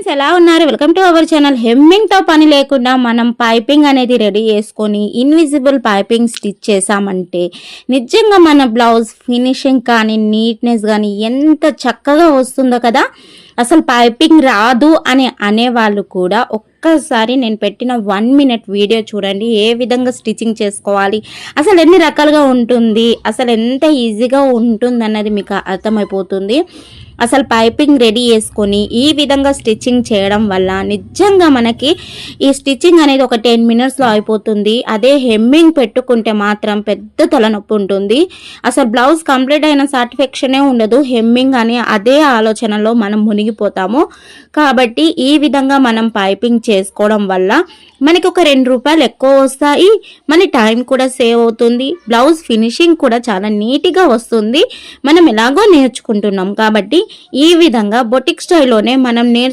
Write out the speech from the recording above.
Friends ఎలా ఉన్నారు? Welcome to our channel. Hemming తో పని లేకుండా మనం పైపింగ్ అనేది రెడీ చేసుకొని ఇన్విజిబుల్ పైపింగ్ స్టిచ్ చేసామంటే నిజంగా మన బ్లౌజ్ ఫినిషింగ్ కానీ నీట్నెస్ కానీ ఎంత చక్కగా వస్తుందో కదా. అసలు పైపింగ్ రాదు అని అనేవాళ్ళు కూడా ఒక్కసారి నేను పెట్టిన 1 మినిట్ వీడియో చూడండి. ఏ విధంగా స్టిచ్చింగ్ చేసుకోవాలి, అసలు ఎన్ని రకాలుగా ఉంటుంది, అసలు ఎంత ఈజీగా ఉంటుంది అన్నది మీకు అర్థమైపోతుంది. అసలు పైపింగ్ రెడీ చేసుకొని ఈ విధంగా స్టిచ్చింగ్ చేయడం వల్ల నిజంగా మనకి ఈ స్టిచ్చింగ్ అనేది ఒక 10 మినిట్స్లో అయిపోతుంది. అదే హెమ్మింగ్ పెట్టుకుంటే మాత్రం పెద్ద తలనొప్పి ఉంటుంది. అసలు బ్లౌజ్ కంప్లీట్ అయిన సాటిస్ఫాక్షనే ఉండదు. హెమ్మింగ్ అని అదే ఆలోచనలో మనం మునిగిపోతాము. కాబట్టి ఈ విధంగా మనం పైపింగ్ చేసుకోవడం వల్ల మనకి ఒక 2 రూపాయలు ఎక్కువ వస్తాయి. మన టైం కూడా సేవ్ అవుతుంది. బ్లౌజ్ ఫినిషింగ్ కూడా చాలా నీట్గా వస్తుంది. మనం ఎలాగో నేర్చుకుంటున్నాం కాబట్టి ఈ విధంగా బొటిక్ స్టైల్లోనే మనం